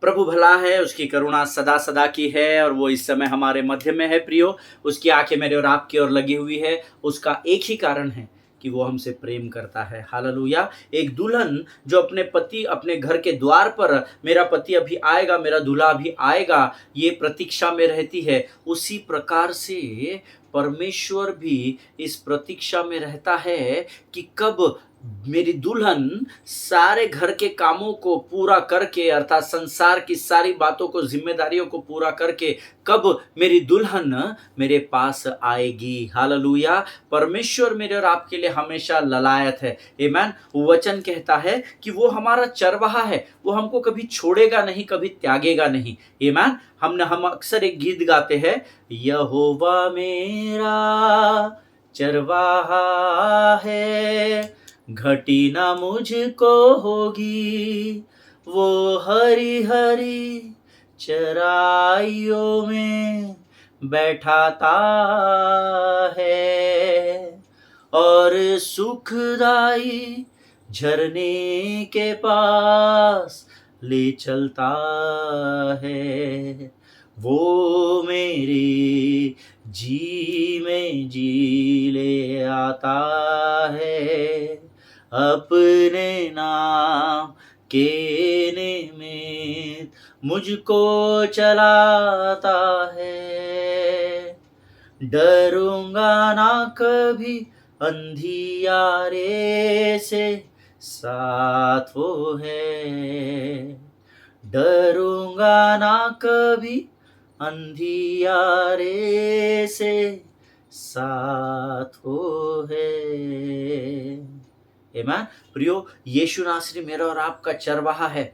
प्रभु भला है, उसकी करुणा सदा सदा की है और वो इस समय हमारे मध्य में है प्रियो। उसकी आंखें मेरे और आपकी ओर लगी हुई है। उसका एक ही कारण है कि वो हमसे प्रेम करता है। हालेलुया। एक दुल्हन जो अपने पति अपने घर के द्वार पर, मेरा पति अभी आएगा, मेरा दूल्हा अभी आएगा, ये प्रतीक्षा में रहती है, उसी प्रकार से परमेश्वर भी इस प्रतीक्षा में रहता है कि कब मेरी दुल्हन सारे घर के कामों को पूरा करके, अर्थात संसार की सारी बातों को, जिम्मेदारियों को पूरा करके कब मेरी दुल्हन मेरे पास आएगी। हालेलुया। परमेश्वर मेरे और आपके लिए हमेशा ललायत है। आमीन। वचन कहता है कि वो हमारा चरवाहा है, वो हमको कभी छोड़ेगा नहीं, कभी त्यागेगा नहीं। आमीन। हम अक्सर एक गीत गाते हैं, यहोवा मेरा चरवाहा है, घटी ना मुझको होगी, वो हरी हरी चराइयों में बैठाता है और सुखदाई झरने के पास ले चलता है। वो मेरे जी में जी ले आता है, अपने नाम के निमित्त मुझको चलाता है। डरूंगा ना कभी अंधियारे से, साथ वो है। डरूंगा ना कभी अंधियारे से, साथ वो है। आमीन। प्रियो, यीशु नासरी मेरा और आपका चरवाहा है।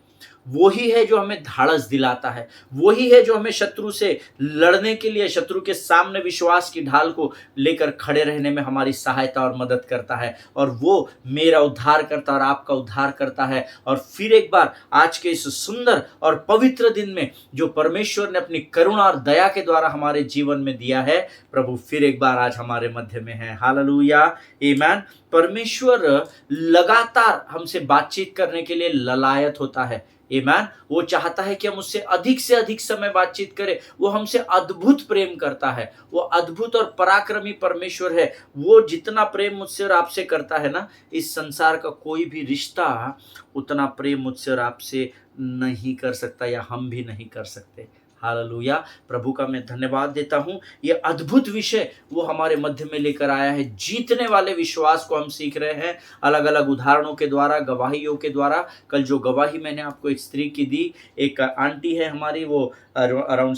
वही है जो हमें धाड़स दिलाता है, वही है जो हमें शत्रु से लड़ने के लिए, शत्रु के सामने विश्वास की ढाल को लेकर खड़े रहने में हमारी सहायता और मदद करता है। और वो मेरा उद्धार करता और आपका उद्धार करता है। और फिर एक बार आज के इस सुंदर और पवित्र दिन में जो परमेश्वर ने अपनी करुणा और दया के द्वारा हमारे जीवन में दिया है, प्रभु फिर एक बार आज हमारे मध्य में है। हालेलुया। आमीन। परमेश्वर लगातार हमसे बातचीत करने के लिए ललायत होता है। आमीन। वो चाहता है कि हम उससे से अधिक समय बातचीत करें। वो हमसे अद्भुत प्रेम करता है। वो अद्भुत और पराक्रमी परमेश्वर है। वो जितना प्रेम मुझसे और आपसे करता है ना, इस संसार का कोई भी रिश्ता उतना प्रेम मुझसे और आपसे नहीं कर सकता, या हम भी नहीं कर सकते। हालेलुया। प्रभु का मैं धन्यवाद देता हूँ। ये अद्भुत विषय वो हमारे मध्य में लेकर आया है। जीतने वाले विश्वास को हम सीख रहे हैं अलग अलग उदाहरणों के द्वारा, गवाहियों के द्वारा। कल जो गवाही मैंने आपको एक स्त्री की दी, एक आंटी है हमारी, वो अराउंड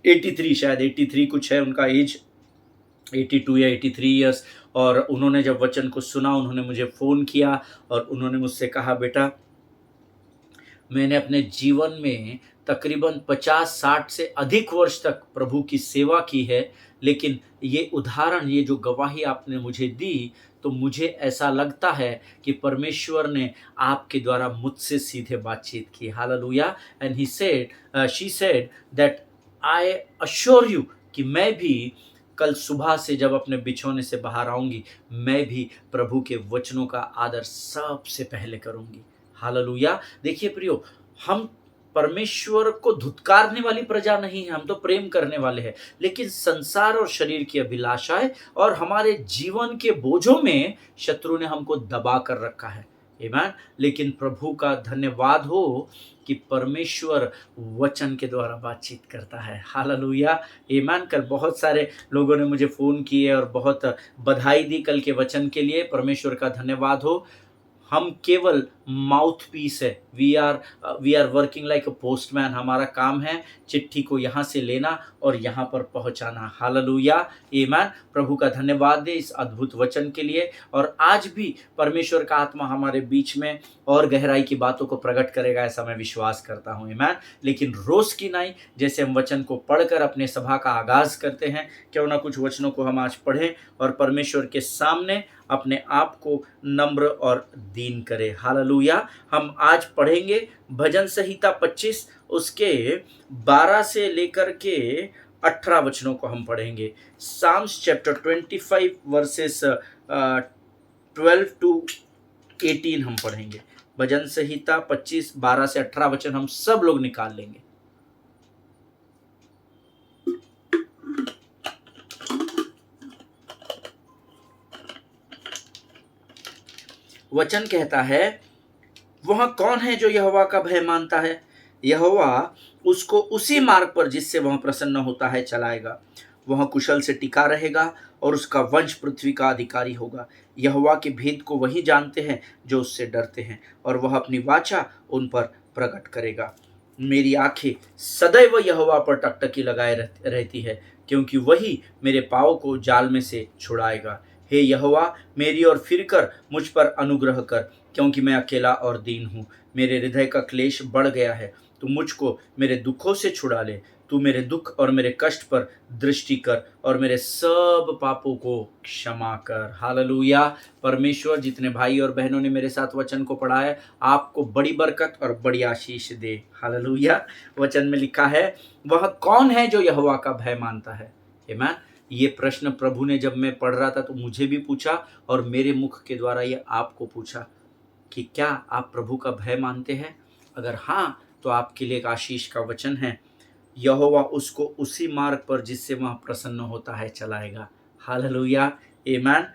83, शायद 83 कुछ है उनका एज, 82 या 83 ईयर्स। और उन्होंने जब वचन को सुना, उन्होंने मुझे फ़ोन किया और उन्होंने मुझसे कहा, बेटा मैंने अपने जीवन में तकरीबन 50-60 से अधिक वर्ष तक प्रभु की सेवा की है, लेकिन ये उदाहरण, ये जो गवाही आपने मुझे दी, तो मुझे ऐसा लगता है कि परमेश्वर ने आपके द्वारा मुझसे सीधे बातचीत की। Hallelujah. And she said that I assure you कि मैं भी कल सुबह से जब अपने बिछौने से बाहर आऊंगी, मैं भी प्रभु के वचनों का आदर सबसे पहले करूंगी। हालेलुया। देखिए प्रियो, हम परमेश्वर को धुतकारने वाली प्रजा नहीं है, हम तो प्रेम करने वाले हैं। लेकिन संसार और शरीर की अभिलाषाएं और हमारे जीवन के बोझों में शत्रु ने हमको दबा कर रखा है। आमीन। लेकिन प्रभु का धन्यवाद हो कि परमेश्वर वचन के द्वारा बातचीत करता है। हालेलुया। आमीन। कल बहुत सारे लोगों ने मुझे फ़ोन किए और बहुत बधाई दी कल के वचन के लिए। परमेश्वर का धन्यवाद हो। हम केवल माउथ पीस है। We are working like a postman. हमारा काम है चिट्ठी को यहाँ से लेना और यहाँ पर पहुँचाना। हालेलुया। आमीन। प्रभु का धन्यवाद दे इस अद्भुत वचन के लिए। और आज भी परमेश्वर का आत्मा हमारे बीच में और गहराई की बातों को प्रकट करेगा, ऐसा मैं विश्वास करता हूँ। आमीन। लेकिन रोज़ की नाई जैसे हम वचन को पढ़कर अपने सभा का आगाज़ करते हैं, क्यों ना कुछ वचनों को हम आज पढ़ें और परमेश्वर के सामने अपने आप को नम्र और दीन करें। हालेलुया। हम आज पढ़ेंगे भजन संहिता 25, उसके 12 से लेकर के 18 वचनों को हम पढ़ेंगे। साम्स चैप्टर 25 वर्सेस 12 to 18 हम पढ़ेंगे। भजन संहिता 25 12 से 18 वचन हम सब लोग निकाल लेंगे। वचन कहता है, वह कौन है जो यहोवा का भय मानता है? यहोवा उसको उसी मार्ग पर जिससे वह प्रसन्न होता है चलाएगा। वह कुशल से टिका रहेगा और उसका वंश पृथ्वी का अधिकारी होगा। यहोवा के भेद को वही जानते हैं जो उससे डरते हैं, और वह अपनी वाचा उन पर प्रकट करेगा। मेरी आंखें सदैव यहोवा पर टकटकी लगाए रहती है, क्योंकि वही मेरे पाँव को जाल में से छुड़ाएगा। हे यहोवा, मेरी ओर फिरकर मुझ पर अनुग्रह कर, क्योंकि मैं अकेला और दीन हूँ। मेरे हृदय का क्लेश बढ़ गया है। तू मुझको मेरे दुखों से छुड़ा ले। तू मेरे दुख और मेरे कष्ट पर दृष्टि कर और मेरे सब पापों को क्षमा कर। हालेलुया। परमेश्वर जितने भाई और बहनों ने मेरे साथ वचन को पढ़ा है, आपको बड़ी बरकत और बड़ी आशीष दे। हालेलुया। वचन में लिखा है, वह कौन है जो यहोवा का भय मानता है? आमीन। ये प्रश्न प्रभु ने जब मैं पढ़ रहा था तो मुझे भी पूछा, और मेरे मुख के द्वारा ये आपको पूछा कि क्या आप प्रभु का भय मानते हैं? अगर हाँ, तो आपके लिए एक आशीष का वचन है, यहोवा उसको उसी मार्ग पर जिससे वह प्रसन्न होता है चलाएगा। हालेलुया। आमीन।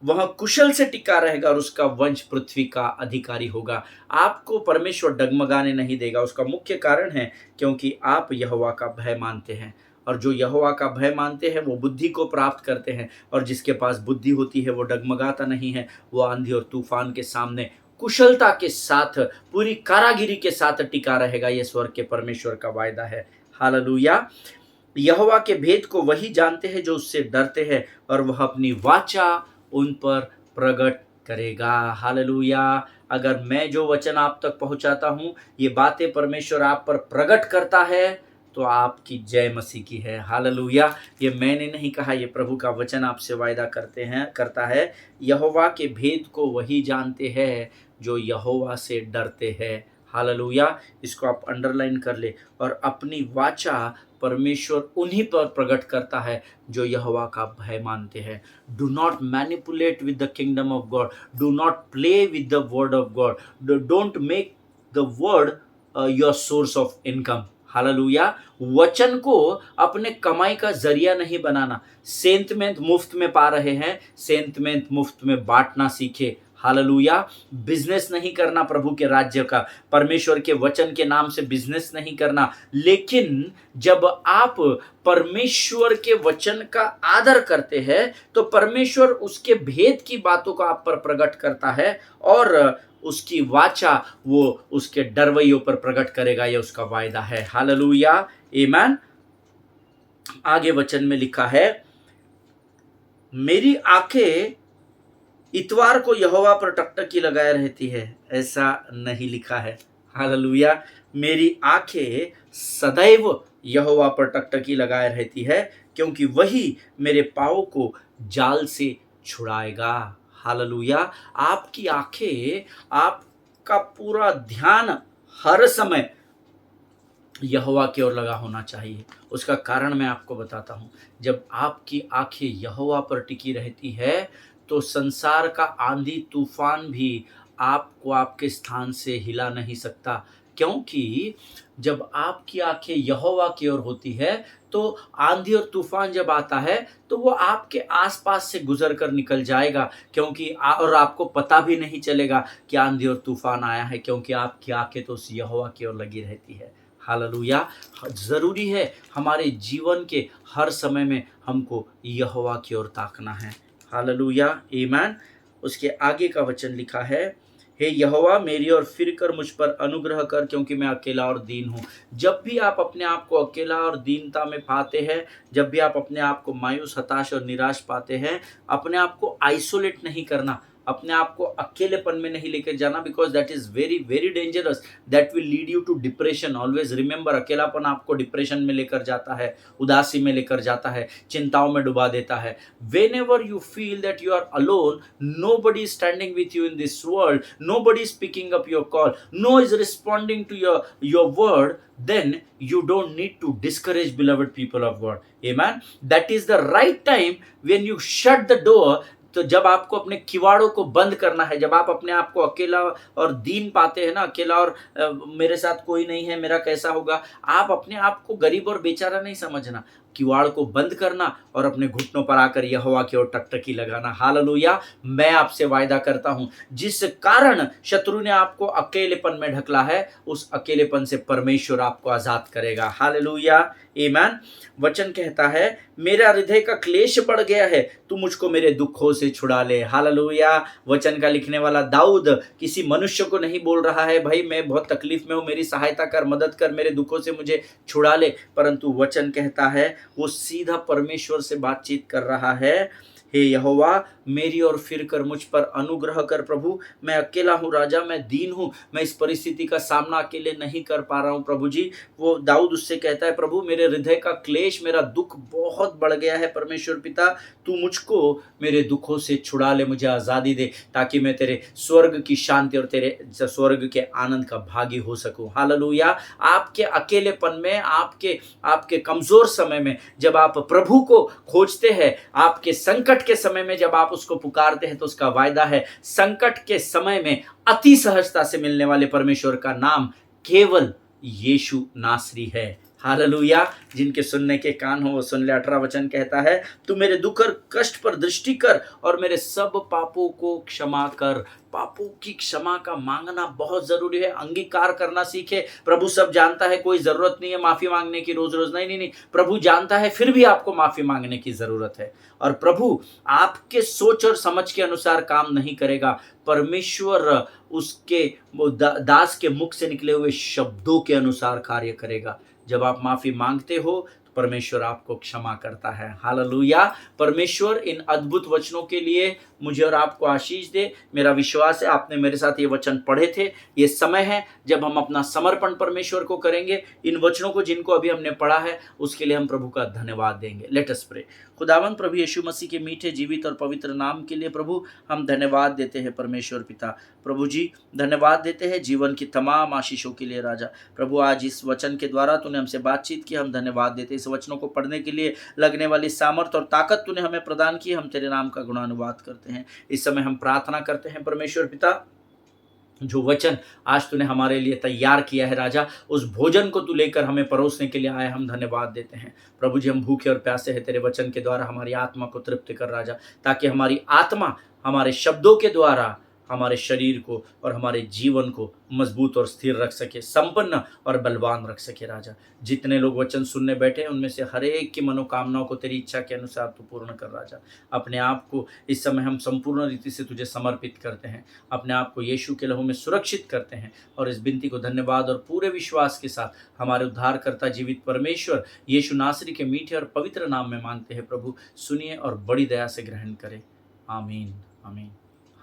वह कुशल से टिका रहेगा और उसका वंश पृथ्वी का अधिकारी होगा। आपको परमेश्वर डगमगाने नहीं देगा। उसका मुख्य कारण है क्योंकि आप यहोवा का भय मानते हैं, और जो यहोवा का भय मानते हैं वो बुद्धि को प्राप्त करते हैं, और जिसके पास बुद्धि होती है वो डगमगाता नहीं है। वो आंधी और तूफान के सामने कुशलता के साथ, पूरी कारागिरी के साथ टिका रहेगा। ये स्वर्ग के परमेश्वर का वायदा है। हालेलुया। यहोवा के भेद को वही जानते हैं जो उससे डरते हैं, और वह अपनी वाचा उन पर प्रकट करेगा। हालेलुया। अगर मैं जो वचन आप तक पहुंचाता हूं, ये बातें परमेश्वर आप पर प्रकट करता है, तो आपकी जय मसीह की है। हालेलुया। ये मैंने नहीं कहा, ये प्रभु का वचन आपसे वायदा करता है। यहोवा के भेद को वही जानते हैं जो यहोवा से डरते हैं। हालेलुया। इसको आप अंडरलाइन कर ले। और अपनी वाचा परमेश्वर उन्हीं पर प्रकट करता है जो यहोवा का भय मानते हैं। Do not manipulate with the kingdom of God. Do not play with the word of God. Don't make the word your source of income. Hallelujah. वचन को अपने कमाई का जरिया नहीं बनाना। सेंतमेंट मुफ्त में पा रहे हैं, सेंतमेंट मुफ्त में बांटना सीखे। हालेलुया। बिजनेस नहीं करना प्रभु के राज्य का, परमेश्वर के वचन के नाम से बिजनेस नहीं करना। लेकिन जब आप परमेश्वर के वचन का आदर करते हैं, तो परमेश्वर उसके भेद की बातों को आप पर प्रकट करता है, और उसकी वाचा वो उसके डरवैयों पर प्रकट करेगा। ये उसका वायदा है। हालेलुया। आमीन। आगे वचन में लिखा है, मेरी आंखें इतवार को यहोवा पर टकटकी लगाए रहती है। ऐसा नहीं लिखा है। हालेलुया। मेरी आंखें सदैव यहोवा पर टकटकी लगाए रहती है, क्योंकि वही मेरे पाँव को जाल से छुड़ाएगा। हालेलुया। आपकी आंखें, आपका पूरा ध्यान हर समय यहोवा की ओर लगा होना चाहिए। उसका कारण मैं आपको बताता हूँ। जब आपकी आंखें यहोवा पर टिकी रहती है, तो संसार का आंधी तूफान भी आपको आपके स्थान से हिला नहीं सकता, क्योंकि जब आपकी आंखें यहोवा की ओर होती है, तो आंधी और तूफान जब आता है तो वो आपके आसपास से गुजर कर निकल जाएगा, क्योंकि और आपको पता भी नहीं चलेगा कि आंधी और तूफान आया है, क्योंकि आपकी आंखें तो उस यहोवा की ओर लगी रहती है। हालेलुया। ज़रूरी है हमारे जीवन के हर समय में हमको यहोवा की ओर ताकना है। हालेलुया। आमीन। उसके आगे का वचन लिखा है, हे यहोवा, मेरी ओर फिर कर मुझ पर अनुग्रह कर, क्योंकि मैं अकेला और दीन हूँ। जब भी आप अपने आप को अकेला और दीनता में पाते हैं, जब भी आप अपने आप को मायूस, हताश और निराश पाते हैं, अपने आप को आइसोलेट नहीं करना, अपने आप को अकेलेपन में नहीं लेकर जाना, because that is very very dangerous. That will lead you to depression. Always remember, अकेलापन आपको डिप्रेशन में लेकर जाता है, उदासी में लेकर जाता है, चिंताओं में डुबा देता है। Whenever you feel that you are alone, nobody is standing with you in this world, nobody is picking up your call, no is responding to your word, then you don't need to discourage, beloved people of God. Amen. That is the right time when you shut the door तो जब आपको अपने किवाड़ों को बंद करना है, जब आप अपने आप को अकेला और दीन पाते हैं ना, अकेला और मेरे साथ कोई नहीं है, मेरा कैसा होगा, आप अपने आप को गरीब और बेचारा नहीं समझना, किवाड़ को बंद करना और अपने घुटनों पर आकर यहोवा की ओर टकटकी लगाना। हालेलुया। मैं आपसे वायदा करता हूं, जिस कारण शत्रु ने आपको अकेलेपन में ढकला है, उस अकेलेपन से परमेश्वर आपको आजाद करेगा। हालेलुया, आमीन। वचन कहता है, मेरा हृदय का क्लेश बढ़ गया है, तू मुझको मेरे दुखों से छुड़ा ले। हालेलुया। वचन का लिखने वाला दाऊद किसी मनुष्य को नहीं बोल रहा है, भाई मैं बहुत तकलीफ में हूं, मेरी सहायता कर, मदद कर, मेरे दुखों से मुझे छुड़ा ले, परंतु वचन कहता है वो सीधा परमेश्वर से बातचीत कर रहा है। हे यहोवा, मेरी ओर फिर कर मुझ पर अनुग्रह कर प्रभु, मैं अकेला हूँ राजा, मैं दीन हूँ, मैं इस परिस्थिति का सामना अकेले नहीं कर पा रहा हूँ प्रभु जी। वो दाऊद उससे कहता है, प्रभु मेरे हृदय का क्लेश, मेरा दुख बहुत बढ़ गया है, परमेश्वर पिता तू मुझको मेरे दुखों से छुड़ा ले, मुझे आज़ादी दे, ताकि मैं तेरे स्वर्ग की शांति और तेरे स्वर्ग के आनंद का भागी हो सकूं। हालेलुया। आपके अकेलेपन में, आपके कमजोर समय में जब आप प्रभु को खोजते हैं, आपके संकट के समय में जब आप उसको पुकारते हैं, तो उसका वायदा है, संकट के समय में अति सहजता से मिलने वाले परमेश्वर का नाम केवल यीशु नासरी है। हालेलुया। जिनके सुनने के कान हो वो सुन ले। 18 वचन कहता है, तू मेरे दुख और कष्ट पर दृष्टि कर और मेरे सब पापों को क्षमा कर। पापों की क्षमा का मांगना बहुत जरूरी है, अंगीकार करना सीखे। प्रभु सब जानता है, कोई जरूरत नहीं है माफी मांगने की रोज रोज, नहीं, प्रभु जानता है, फिर भी आपको माफी मांगने की जरूरत है। और प्रभु आपके सोच और समझ के अनुसार काम नहीं करेगा, परमेश्वर उसके दास के मुख से निकले हुए शब्दों के अनुसार कार्य करेगा। जब आप माफी मांगते हो तो परमेश्वर आपको क्षमा करता है। हालेलुया। परमेश्वर इन अद्भुत वचनों के लिए मुझे और आपको आशीष दे। मेरा विश्वास है आपने मेरे साथ ये वचन पढ़े थे। ये समय है जब हम अपना समर्पण परमेश्वर को करेंगे। इन वचनों को जिनको अभी हमने पढ़ा है उसके लिए हम प्रभु का धन्यवाद देंगे। Let us pray. खुदावंद प्रभु यीशु मसीह के मीठे, जीवित और पवित्र नाम के लिए प्रभु हम धन्यवाद देते हैं। परमेश्वर पिता प्रभु जी धन्यवाद देते हैं जीवन की तमाम आशीषों के लिए। राजा प्रभु आज इस वचन के द्वारा तूने हमसे बातचीत की, हम धन्यवाद देते हैं। इस वचनों को पढ़ने के लिए लगने वाली सामर्थ और ताकत तूने हमें प्रदान की, हम तेरे नाम का गुणानुवाद करते हैं। इस समय हम प्रार्थना करते हैं परमेश्वर पिता, जो वचन आज तूने हमारे लिए तैयार किया है राजा, उस भोजन को तू लेकर हमें परोसने के लिए आए, हम धन्यवाद देते हैं। प्रभु जी हम भूखे और प्यासे हैं, तेरे वचन के द्वारा हमारी आत्मा को तृप्त कर राजा, ताकि हमारी आत्मा हमारे शब्दों के द्वारा हमारे शरीर को और हमारे जीवन को मजबूत और स्थिर रख सके, संपन्न और बलवान रख सके। राजा जितने लोग वचन सुनने बैठे हैं उनमें से हर एक की मनोकामनाओं को तेरी इच्छा के अनुसार तू पूर्ण कर। राजा अपने आप को इस समय हम संपूर्ण रीति से तुझे समर्पित करते हैं, अपने आप को यीशु के लहू में सुरक्षित करते हैं, और इस विनती को धन्यवाद और पूरे विश्वास के साथ हमारे उद्धारकर्ता जीवित परमेश्वर यीशु नासरी के मीठे और पवित्र नाम में मांगते हैं। प्रभु सुनिए और बड़ी दया से ग्रहण करें। आमीन आमीन।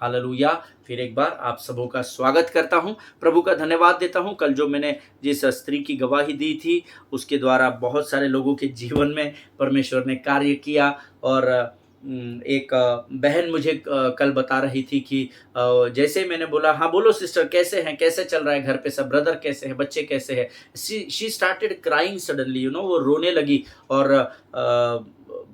हालेलुया। फिर एक बार आप सबों का स्वागत करता हूं, प्रभु का धन्यवाद देता हूं। कल जो मैंने जिस स्त्री की गवाही दी थी उसके द्वारा बहुत सारे लोगों के जीवन में परमेश्वर ने कार्य किया। और एक बहन मुझे कल बता रही थी कि जैसे मैंने बोला, हाँ बोलो सिस्टर कैसे हैं, कैसे चल रहा है घर पे सब, ब्रदर कैसे हैं, बच्चे कैसे हैं, शी स्टार्टेड क्राइंग सडनली, वो रोने लगी। और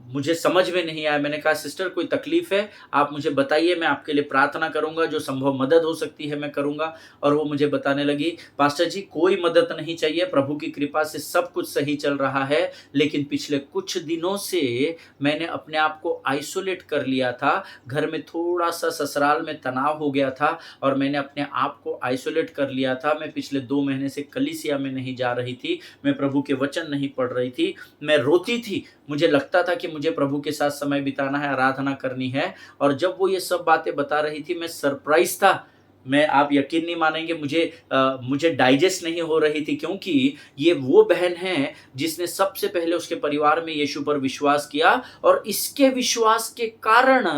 मुझे समझ में नहीं आया। मैंने कहा सिस्टर कोई तकलीफ है, आप मुझे बताइए, मैं आपके लिए प्रार्थना करूंगा, जो संभव मदद हो सकती है मैं करूंगा। और वो मुझे बताने लगी, पास्टर जी कोई मदद नहीं चाहिए, प्रभु की कृपा से सब कुछ सही चल रहा है, लेकिन पिछले कुछ दिनों से मैंने अपने आप को आइसोलेट कर लिया था, घर में थोड़ा सा ससुराल में तनाव हो गया था और मैंने अपने आप को आइसोलेट कर लिया था। मैं पिछले 2 महीने से कलीसिया में नहीं जा रही थी, मैं प्रभु के वचन नहीं पढ़ रही थी, मैं रोती थी, मुझे लगता था कि मुझे प्रभु के साथ समय बिताना है, आराधना करनी है। और जब वो ये सब बातें बता रही थी मैं सरप्राइज था। मैं, आप यकीन नहीं मानेंगे, मुझे डाइजेस्ट नहीं हो रही थी, क्योंकि ये वो बहन है जिसने सबसे पहले उसके परिवार में यीशु पर विश्वास किया और इसके विश्वास के कारण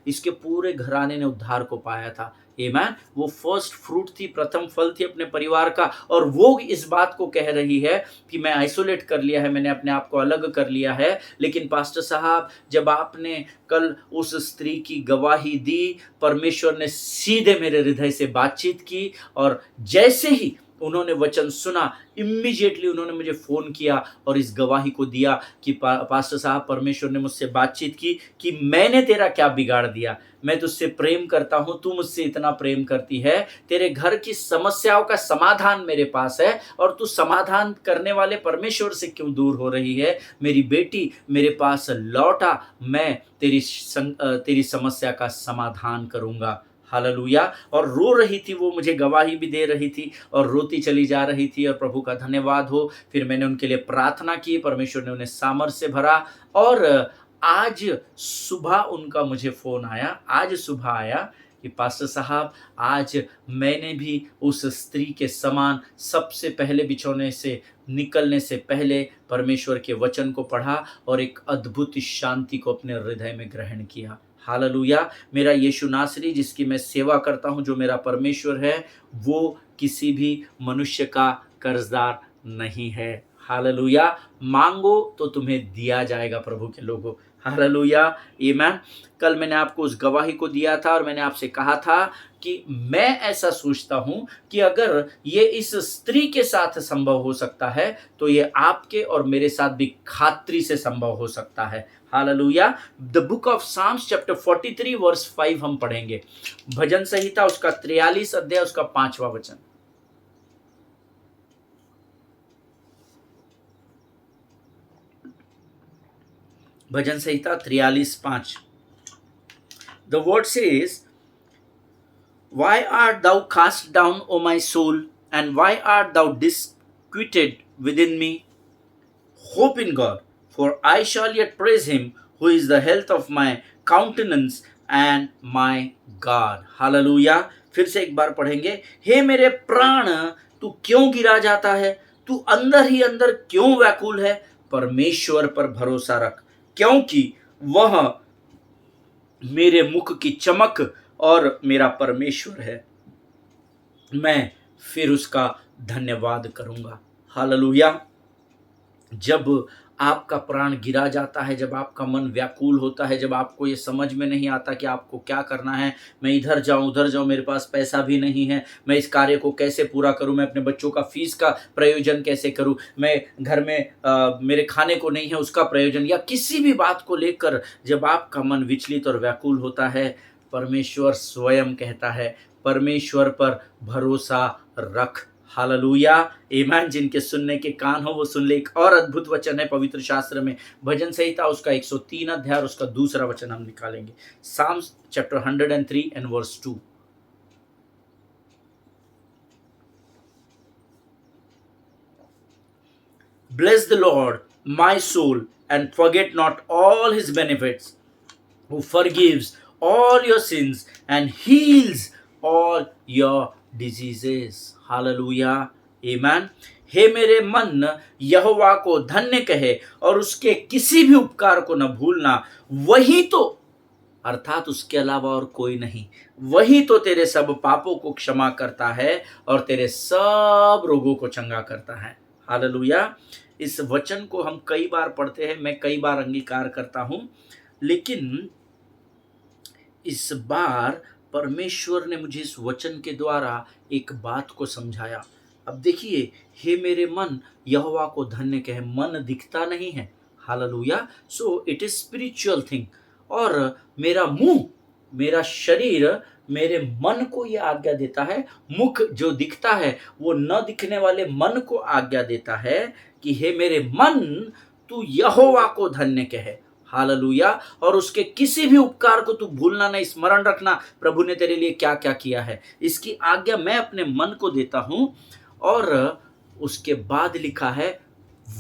इसके पूरे घराने ने उद्धार को पाया था। आमीन। वो फर्स्ट फ्रूट थी, प्रथम फल थी अपने परिवार का, और वो इस बात को कह रही है कि मैं आइसोलेट कर लिया है, मैंने अपने आप को अलग कर लिया है। लेकिन पास्टर साहब जब आपने कल उस स्त्री की गवाही दी, परमेश्वर ने सीधे मेरे हृदय से बातचीत की, और जैसे ही उन्होंने वचन सुना, इमीडिएटली उन्होंने मुझे फ़ोन किया और इस गवाही को दिया कि पास्टर साहब, परमेश्वर ने मुझसे बातचीत की कि मैंने तेरा क्या बिगाड़ दिया, मैं तुझसे प्रेम करता हूँ, तू मुझसे इतना प्रेम करती है, तेरे घर की समस्याओं का समाधान मेरे पास है और तू समाधान करने वाले परमेश्वर से क्यों दूर हो रही है। मेरी बेटी मेरे पास लौटा, मैं तेरी समस्या का समाधान करूँगा। हालेलुया। और रो रही थी वो, मुझे गवाही भी दे रही थी और रोती चली जा रही थी, और प्रभु का धन्यवाद हो। फिर मैंने उनके लिए प्रार्थना की, परमेश्वर ने उन्हें सामर्थ्य से भरा, और आज सुबह उनका मुझे फ़ोन आया, आज सुबह आया कि पास्टर साहब, आज मैंने भी उस स्त्री के समान सबसे पहले बिछौने से निकलने से पहले परमेश्वर के वचन को पढ़ा और एक अद्भुत शांति को अपने हृदय में ग्रहण किया। हालेलुया। मेरा यीशु नासरी जिसकी मैं सेवा करता हूँ, जो मेरा परमेश्वर है, वो किसी भी मनुष्य का कर्जदार नहीं है। हालेलुया। मांगो तो तुम्हें दिया जाएगा प्रभु के लोगों। हालेलुया। आमीन। कल मैंने आपको उस गवाही को दिया था और मैंने आपसे कहा था कि मैं ऐसा सोचता हूं कि अगर ये इस स्त्री के साथ संभव हो सकता है तो ये आपके और मेरे साथ भी खात्री से संभव हो सकता है। Hallelujah. The book of Psalms chapter 43 verse 5 हम पढ़ेंगे। भजन संहिता उसका 43 अध्याय उसका 5वां वचन। भजन संहिता 43:5। The word says, "Why art thou cast down, O my soul, and why art thou disquieted within me? Hope in God, for I shall yet praise him, who is the health of my countenance and my God." Hallelujah. फिर से एक बार पढ़ेंगे। हे मेरे प्राण, तू क्यों गिरा जाता है? तू अंदर ही अंदर क्यों व्याकुल है? परमेश्वर पर भरोसा रख, क्योंकि वह मेरे मुख की चमक और मेरा परमेश्वर है। मैं फिर उसका धन्यवाद करूंगा। हालेलुया। जब आपका प्राण गिरा जाता है, जब आपका मन व्याकुल होता है, जब आपको ये समझ में नहीं आता कि आपको क्या करना है, मैं इधर जाऊं उधर जाऊं, मेरे पास पैसा भी नहीं है, मैं इस कार्य को कैसे पूरा करूं, मैं अपने बच्चों का फीस का प्रयोजन कैसे करूं, मैं घर में मेरे खाने को नहीं है उसका प्रयोजन, या किसी भी बात को लेकर जब आपका मन विचलित और व्याकुल होता है, परमेश्वर स्वयं कहता है, परमेश्वर पर भरोसा रख। हालेलुया। आमीन। जिनके सुनने के कान हो वो सुन ले। एक और अद्भुत वचन है पवित्र शास्त्र में, भजन संहिता उसका 103 अध्याय उसका दूसरा वचन हम निकालेंगे। Psalms chapter 103 and verse 2। Bless the Lord, my soul, and forget not all his benefits, who forgives all your sins and heals all your diseases. Hallelujah. आमीन। हे मेरे मन, यहोवा को धन्य कहे और उसके किसी भी उपकार को न भूलना। वही तो, अर्थात उसके अलावा और कोई नहीं, वही तो तेरे सब पापों को क्षमा करता है और तेरे सब रोगों को चंगा करता है। हालेलुया। इस वचन को हम कई बार पढ़ते हैं, मैं कई बार अंगीकार करता हूं, लेकिन इस बार परमेश्वर ने मुझे इस वचन के द्वारा एक बात को समझाया। अब देखिए, हे मेरे मन, यहोवा को धन्य कहे। मन दिखता नहीं है। Hallelujah. So it is spiritual thing. और मेरा मुंह, मेरा शरीर मेरे मन को यह आज्ञा देता है, मुख जो दिखता है वो न दिखने वाले मन को आज्ञा देता है कि हे मेरे मन, तू यहोवा को धन्य कहे। हालेलुया। और उसके किसी भी उपकार को तू भूलना नहीं, स्मरण रखना प्रभु ने तेरे लिए क्या क्या किया है। इसकी आज्ञा मैं अपने मन को देता हूं। और उसके बाद लिखा है,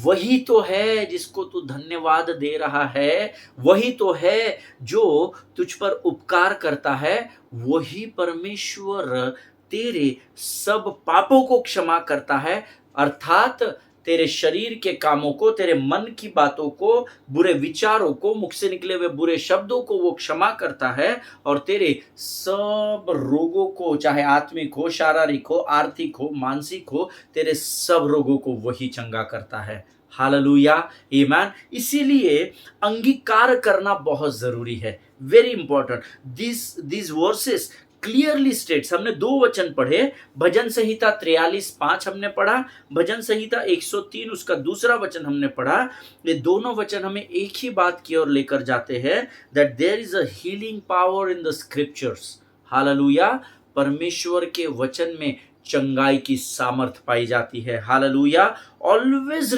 वही तो है जिसको तू धन्यवाद दे रहा है, वही तो है जो तुझ पर उपकार करता है, वही परमेश्वर तेरे सब पापों को क्षमा करता है, अर्थात तेरे शरीर के कामों को, तेरे मन की बातों को, बुरे विचारों को, मुख से निकले हुए बुरे शब्दों को वो क्षमा करता है, और तेरे सब रोगों को, चाहे आत्मिक हो, शारीरिक हो, आर्थिक हो, मानसिक हो, तेरे सब रोगों को वही चंगा करता है। हालेलुया। आमीन। इसीलिए अंगीकार करना बहुत जरूरी है। Very important. This versus clearly states, हमने 2 वचन पढ़े, भजन संहिता 43:5 हमने पढ़ा, भजन संहिता 103 उसका दूसरा वचन हमने पढ़ा। ये दोनों वचन हमें एक ही बात की ओर लेकर जाते हैं, that there is a healing power in the scriptures. Hallelujah, परमेश्वर के वचन में चंगाई की सामर्थ पाई जाती है। Hallelujah, always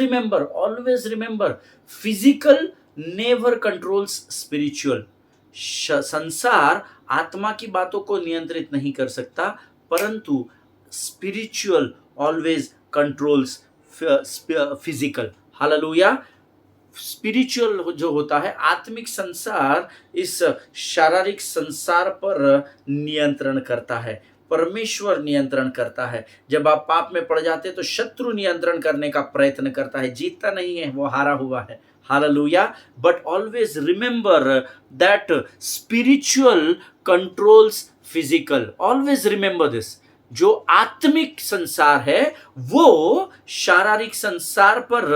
remember, physical never controls spiritual. संसार आत्मा की बातों को नियंत्रित नहीं कर सकता, परंतु spiritual always controls physical. Hallelujah, spiritual जो होता है, आत्मिक संसार इस शारीरिक संसार पर नियंत्रण करता है, परमेश्वर नियंत्रण करता है। जब आप पाप में पड़ जाते तो शत्रु नियंत्रण करने का प्रयत्न करता है, जीतता नहीं है, वो हारा हुआ है। Hallelujah, but always remember that spiritual controls physical. Always remember this, जो आत्मिक संसार है वो शारीरिक संसार पर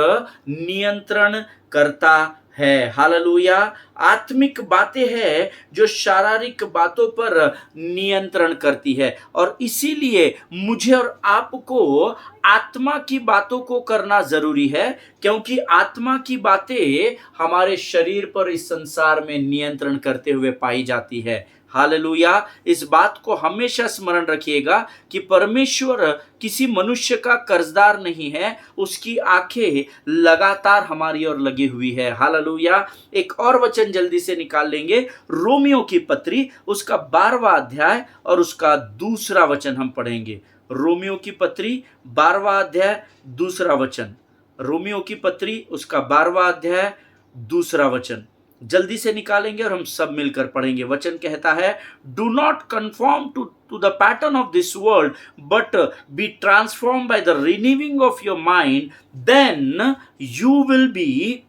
नियंत्रण करता है। हालेलुया, आत्मिक बातें हैं जो शारीरिक बातों पर नियंत्रण करती है, और इसीलिए मुझे और आपको आत्मा की बातों को करना जरूरी है, क्योंकि आत्मा की बातें हमारे शरीर पर इस संसार में नियंत्रण करते हुए पाई जाती है। हालेलुया, इस बात को हमेशा स्मरण रखिएगा कि परमेश्वर किसी मनुष्य का कर्जदार नहीं है, उसकी आंखें लगातार हमारी ओर लगी हुई है। हालेलुया, एक और वचन जल्दी से निकाल लेंगे, रोमियो की पत्री उसका 12वां अध्याय और उसका दूसरा वचन हम पढ़ेंगे। रोमियो की पत्री 12वां अध्याय दूसरा वचन, रोमियो की पत्री उसका 12वां अध्याय दूसरा वचन जल्दी से निकालेंगे और हम सब मिलकर पढ़ेंगे। वचन कहता है, do not conform to the pattern of this world, but be transform by the renewing of your mind, then you will be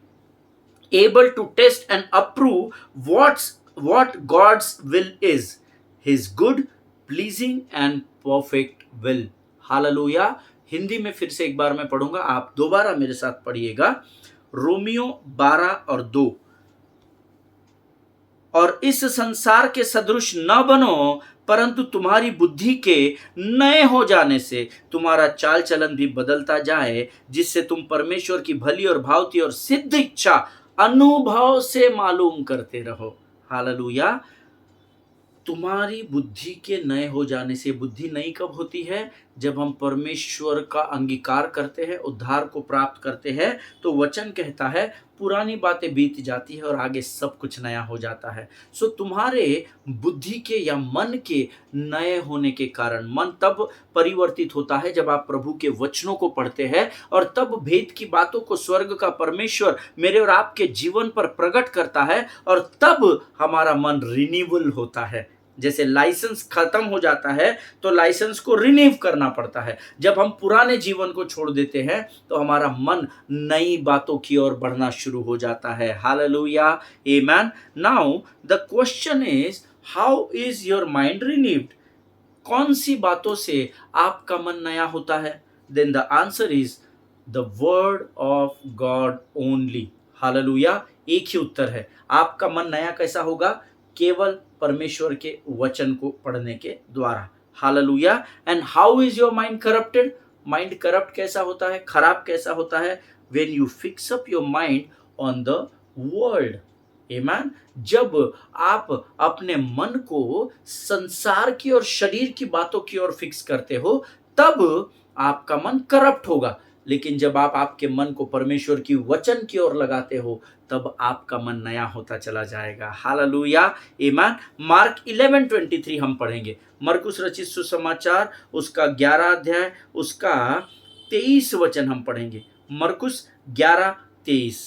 able to test and approve what God's will is, his good, pleasing and perfect will. Hallelujah, Hindi में फिर से एक बार मैं पढ़ूंगा, आप दोबारा मेरे साथ पढ़िएगा। रोमियो 12 और 2, और इस संसार के सदृश न बनो, परंतु तुम्हारी बुद्धि के नए हो जाने से तुम्हारा चाल चलन भी बदलता जाए, जिससे तुम परमेश्वर की भली और भावती और सिद्ध इच्छा अनुभव से मालूम करते रहो। हालेलुया, तुम्हारी बुद्धि के नए हो जाने से, बुद्धि नई कब होती है? जब हम परमेश्वर का अंगीकार करते हैं, उद्धार को प्राप्त करते हैं, तो वचन कहता है पुरानी बातें बीत जाती है और आगे सब कुछ नया हो जाता है। सो तुम्हारे बुद्धि के या मन के नए होने के कारण, मन तब परिवर्तित होता है जब आप प्रभु के वचनों को पढ़ते हैं, और तब भेद की बातों को स्वर्ग का परमेश्वर मेरे और आपके जीवन पर प्रकट करता है, और तब हमारा मन रिन्यूअल होता है। जैसे लाइसेंस खत्म हो जाता है तो लाइसेंस को रिन्यू करना पड़ता है। जब हम पुराने जीवन को छोड़ देते हैं तो हमारा मन नई बातों की ओर बढ़ना शुरू हो जाता है। Hallelujah, amen. Now the question is, how is your mind renewed? कौन सी बातों से आपका मन नया होता है? Then the answer is the word of God only. Hallelujah, एक ही उत्तर है। आपका मन नया कैसा होगा? केवल परमेश्वर के वचन को पढ़ने के द्वारा। Hallelujah. And how is your mind corrupted? Mind corrupt कैसा होता है, खराब कैसा होता है? When you fix up your mind on the world. Amen. जब आप अपने मन को संसार की और शरीर की बातों की ओर फिक्स करते हो, तब आपका मन करप्ट होगा। लेकिन जब आप आपके मन को परमेश्वर की वचन की ओर लगाते हो, तब आपका मन नया होता चला जाएगा। हालेलुया, आमेन। मार्क 11:23 हम पढ़ेंगे। मरकुस रचित सुसमाचार उसका 11 अध्याय उसका 23 वचन हम पढ़ेंगे। मरकुस 11:23।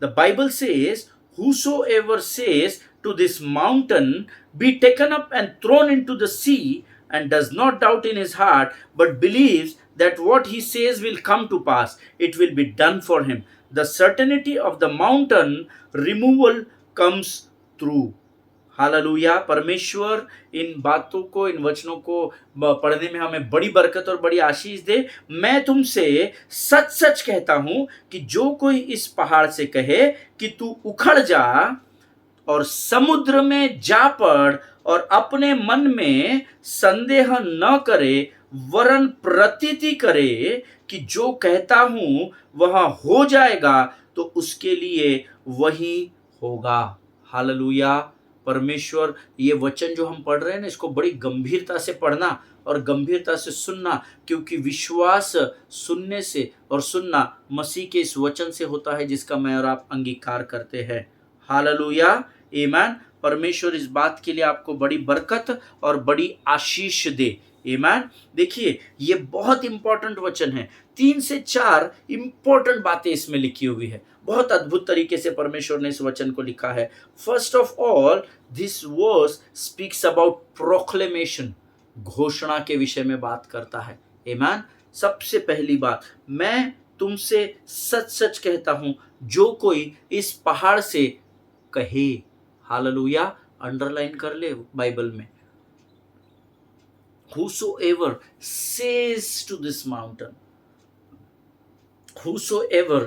The Bible says, whosoever says to this mountain, be taken up and thrown into the sea, and does not doubt in his heart, but believes that what he says will come to pass, it will be done for him. The certainty of the mountain removal comes through. Hallelujah. परमेश्वर इन बातों को, इन वचनों को पढ़ने में हमें बड़ी बरकत और बड़ी आशीष दे। मैं तुमसे सच सच कहता हूं कि जो कोई इस पहाड़ से कहे कि तू उखड़ जा और समुद्र में जा पड़ और अपने मन में संदेह न करे, वरन प्रतीति करे कि जो कहता हूं वह हो जाएगा, तो उसके लिए वही होगा। हालेलुया। परमेश्वर, ये वचन जो हम पढ़ रहे हैं ना, इसको बड़ी गंभीरता से पढ़ना और गंभीरता से सुनना, क्योंकि विश्वास सुनने से और सुनना मसीह के इस वचन से होता है जिसका मैं और आप अंगीकार करते हैं। हालेलुया, आमीन। परमेश्वर इस बात के लिए आपको बड़ी बरकत और बड़ी आशीष दे। आमीन। देखिए, ये बहुत इंपॉर्टेंट वचन है। 3 से 4 इंपॉर्टेंट बातें इसमें लिखी हुई है। बहुत अद्भुत तरीके से परमेश्वर ने इस वचन को लिखा है। First of all, this verse speaks about proclamation, घोषणा के विषय में बात करता है। आमीन। सबसे पहली बात, मैं तुमसे सच सच कहता हूं, जो कोई इस पहाड़ से कहे। हालेलुया। अंडरलाइन कर ले बाइबल में, whosoever says to this mountain, whosoever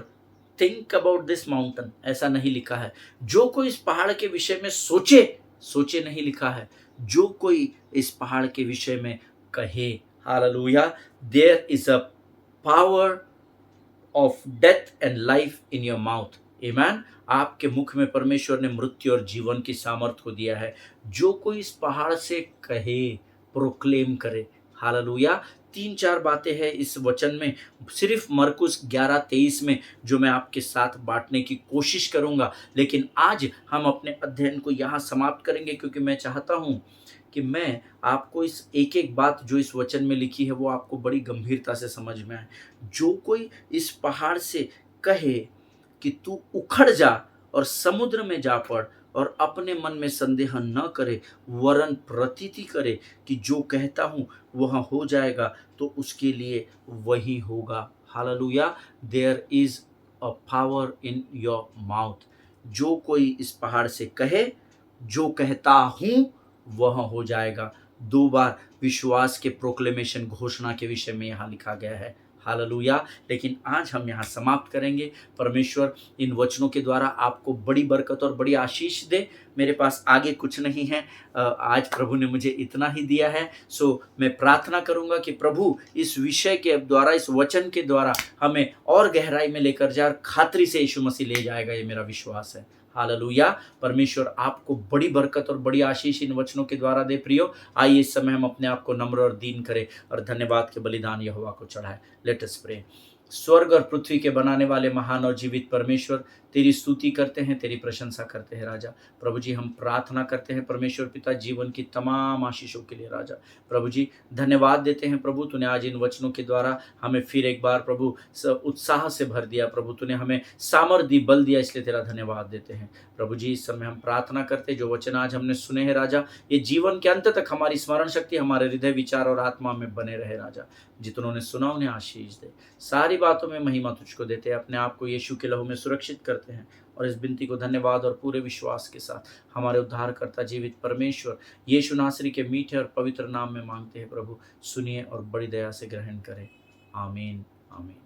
think about this mountain, ऐसा नहीं लिखा है। जो कोई इस पहाड़ के विषय में सोचे, सोचे नहीं लिखा है, जो कोई इस पहाड़ के विषय में कहे। Hallelujah. there is a power of death and life in your mouth. Amen. आपके मुख में परमेश्वर ने मृत्यु और जीवन की सामर्थ को दिया है। जो कोई इस पहाड़ से कहे, प्रोक्लेम करे। हालेलुया। 3-4 बातें हैं इस वचन में, सिर्फ मरकुस 11:23 में, जो मैं आपके साथ बांटने की कोशिश करूंगा। लेकिन आज हम अपने अध्ययन को यहाँ समाप्त करेंगे, क्योंकि मैं चाहता हूँ कि मैं आपको इस एक एक बात जो इस वचन में लिखी है वो आपको बड़ी गंभीरता से समझ में आए। जो कोई इस पहाड़ से कहे कि तू उखड़ जा और समुद्र में जा पड़, और अपने मन में संदेह न करे, वरन प्रतीति करे कि जो कहता हूं वह हो जाएगा, तो उसके लिए वही होगा। Hallelujah. There is a power in your mouth. जो कोई इस पहाड़ से कहे, जो कहता हूं वह हो जाएगा। 2 बार विश्वास के प्रोक्लेमेशन, घोषणा के विषय में यहाँ लिखा गया है। हालेलुया। लेकिन आज हम यहाँ समाप्त करेंगे। परमेश्वर इन वचनों के द्वारा आपको बड़ी बरकत और बड़ी आशीष दे। मेरे पास आगे कुछ नहीं है, आज प्रभु ने मुझे इतना ही दिया है। सो मैं प्रार्थना करूंगा कि प्रभु इस विषय के द्वारा, इस वचन के द्वारा हमें और गहराई में लेकर जाए, और खातरी से यीशु मसीह ले जाएगा, ये मेरा विश्वास है। हालेलुया। परमेश्वर आपको बड़ी बरकत और बड़ी आशीष इन वचनों के द्वारा दे। प्रियो, आइए इस समय हम अपने आप को नम्र और दीन करें और धन्यवाद के बलिदान यहोवा को चढ़ाएं। Late us pray. स्वर्ग और पृथ्वी के बनाने वाले महान और जीवित परमेश्वर, तेरी स्तुति करते हैं, तेरी प्रशंसा करते हैं राजा। प्रभु जी, हम प्रार्थना करते हैं परमेश्वर पिता, जीवन की तमाम आशीषों के लिए राजा। प्रभु जी, धन्यवाद देते हैं प्रभु, तूने आज इन वचनों के द्वारा हमें फिर एक बार प्रभु उत्साह से भर दिया। प्रभु, तूने हमें सामर्थ दी, बल दिया, इसलिए तेरा धन्यवाद देते हैं। प्रभु जी, इस समय हम प्रार्थना करते हैं, जो वचन आज हमने सुने हैं राजा, ये जीवन के अंत तक हमारी स्मरण शक्ति, हमारे हृदय, विचार और आत्मा में बने रहे राजा। जितनों ने सुना उन्हें आशीष दे। सारी बातों में महिमा तुझको देते हैं, अपने आप को यीशु के लहू में सुरक्षित करते हैं, और इस विनती को धन्यवाद और पूरे विश्वास के साथ हमारे उद्धारकर्ता जीवित परमेश्वर यीशु नासरी के मीठे और पवित्र नाम में मांगते हैं। प्रभु सुनिए और बड़ी दया से ग्रहण करें। आमीन, आमीन।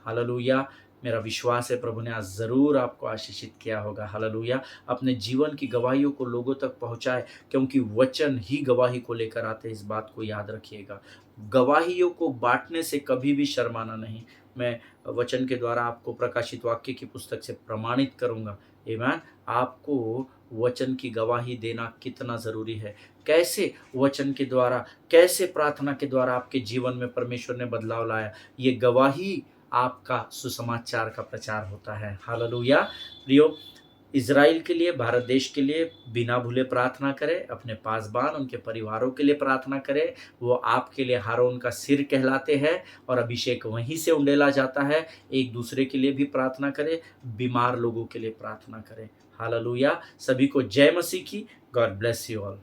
हालेलुया। मेरा विश्वास है प्रभु ने आज ज़रूर आपको आशीषित किया होगा। हालेलुया। अपने जीवन की गवाहियों को लोगों तक पहुंचाए, क्योंकि वचन ही गवाही को लेकर आते हैं। इस बात को याद रखिएगा। गवाहियों को बांटने से कभी भी शर्माना नहीं। मैं वचन के द्वारा आपको प्रकाशित वाक्य की पुस्तक से प्रमाणित करूंगा। आमीन। आपको वचन की गवाही देना कितना ज़रूरी है, कैसे वचन के द्वारा, कैसे प्रार्थना के द्वारा आपके जीवन में परमेश्वर ने बदलाव लाया, ये गवाही आपका सुसमाचार का प्रचार होता है। हालेलुया। प्रियो, इज़राइल के लिए, भारत देश के लिए बिना भूले प्रार्थना करें। अपने पासबान, उनके परिवारों के लिए प्रार्थना करें। वो आपके लिए हारून का सिर कहलाते हैं और अभिषेक वहीं से उंडेला जाता है। एक दूसरे के लिए भी प्रार्थना करें, बीमार लोगों के लिए प्रार्थना करें। हालेलुया। सभी को जय मसीह की। God bless you all.